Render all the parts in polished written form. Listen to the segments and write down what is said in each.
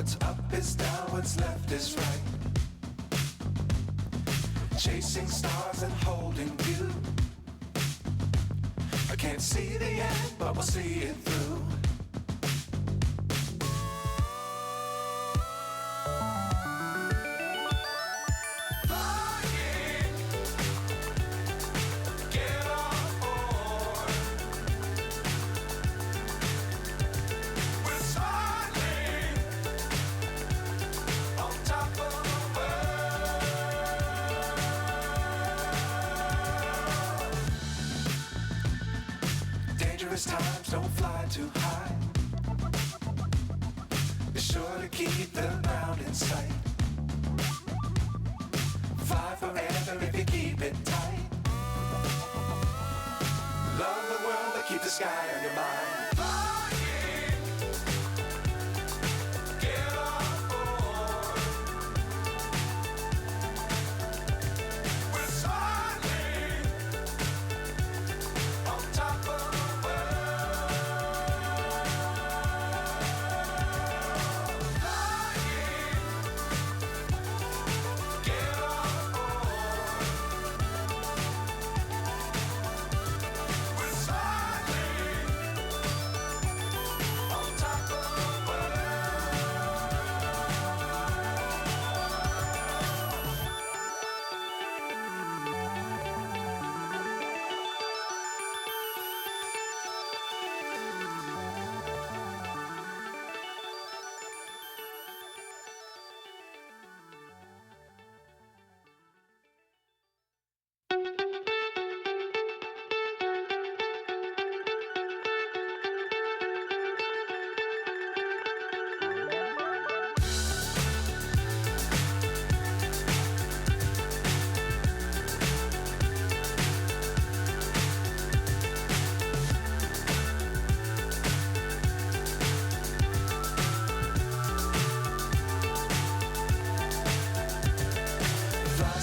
What's up is down, what's left is right. Chasing stars and holding you. I can't see the end, but we'll see it through. Times don't fly too high. Be sure to keep the ground in sight. Fly forever if you keep it tight. Love the world but keep the sky on your mind.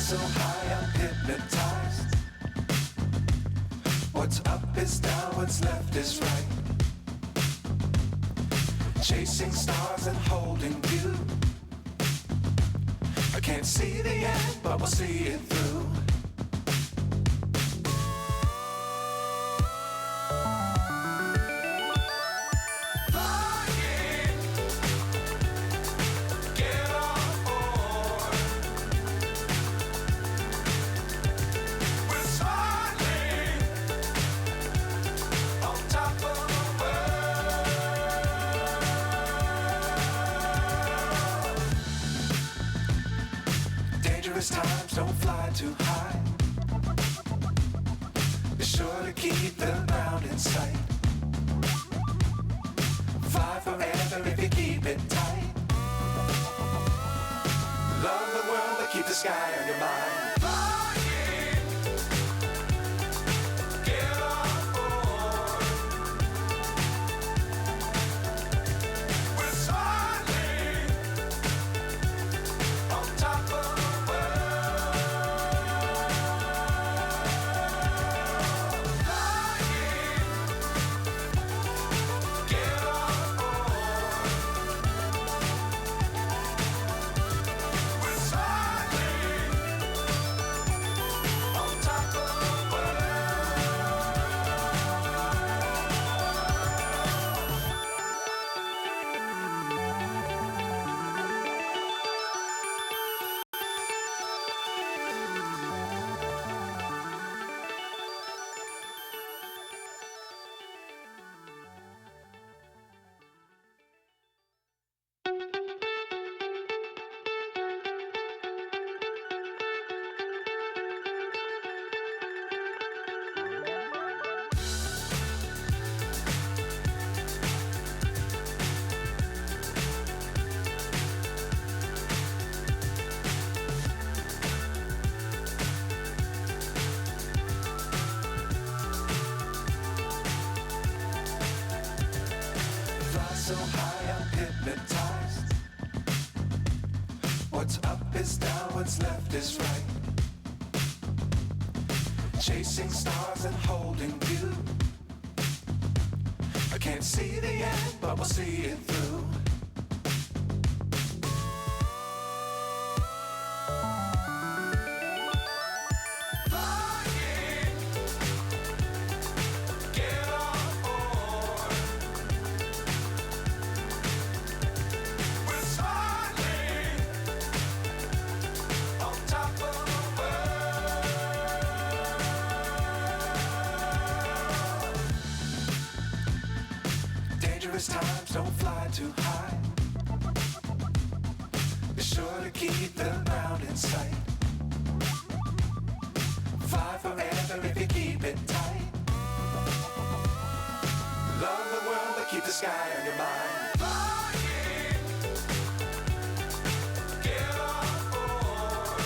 So high I'm hypnotized. What's up is down, what's left is right. Chasing stars and holding you. I can't see the end, but we'll see it through. Times don't fly too high. Be sure to keep the ground in sight. Fly forever if you keep it tight. Love the world but keep the sky on your mind. So high I'm hypnotized. What's up is down, what's left is right. Chasing stars and holding you. I can't see the end, but we'll see it through. don't fly too high. Be sure to keep the ground in sight. Fly forever if you keep it tight. Love the world, but keep the sky on your mind. Flying, get on board.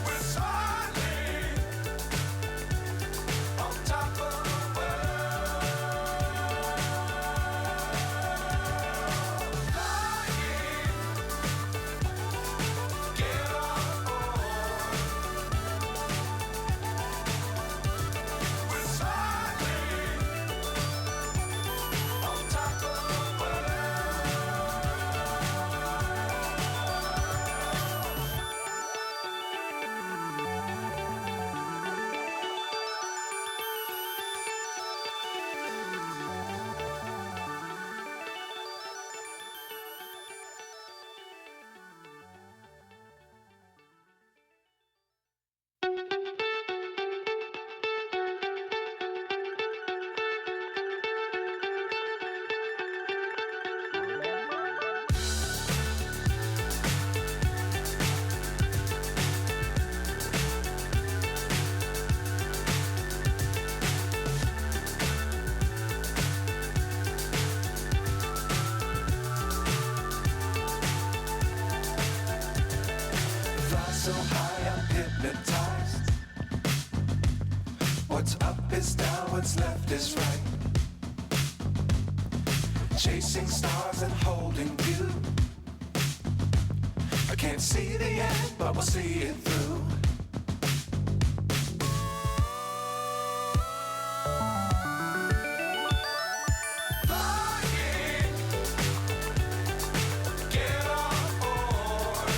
We're soaring on top of the world. Flying, get on board. We're soaring on top of the world. Fly so high, I'm hypnotized. What's up is down, what's left is right. Chasing stars and holding you. I can't see the end, but we'll see it through. Flying, get on board.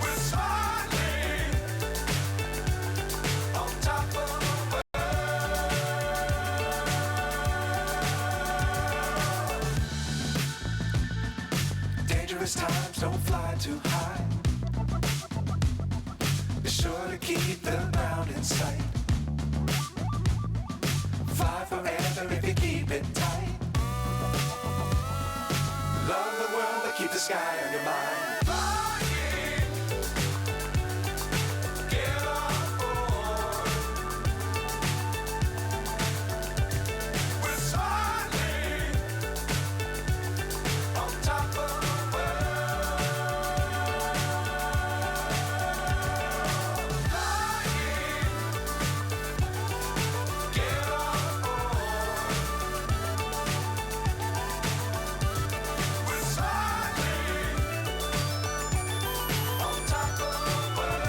We're soaring on top of the world. Dangerous times, don't fly too high. Be sure to keep the ground in sight. Fly forever if you keep it tight. Love the world, but keep the sky on your mind. Flying, get on board. We're soaring on top of the world. Flying, get on board. We're soaring on top of the world.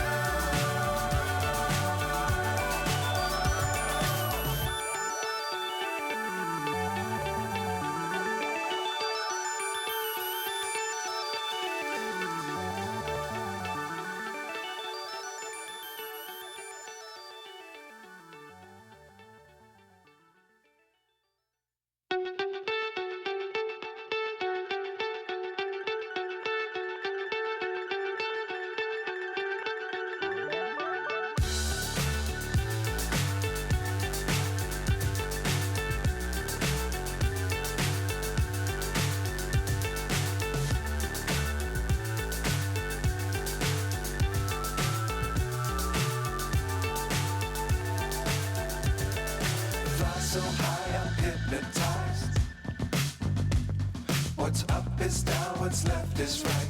Fly so high, I'm hypnotized. What's up is down, what's left is right.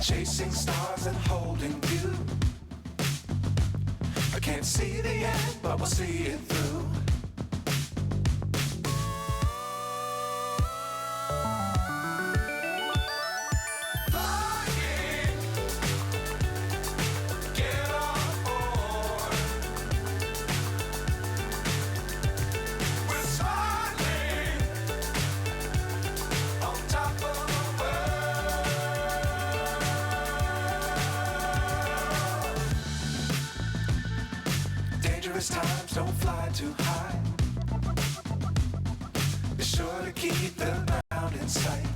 Chasing stars and holding you. I can't see the end, but we'll see it through. Flying, get on board. We're soaring on top of the world. Dangerous times, don't fly too high. Be sure to keep the ground in sight.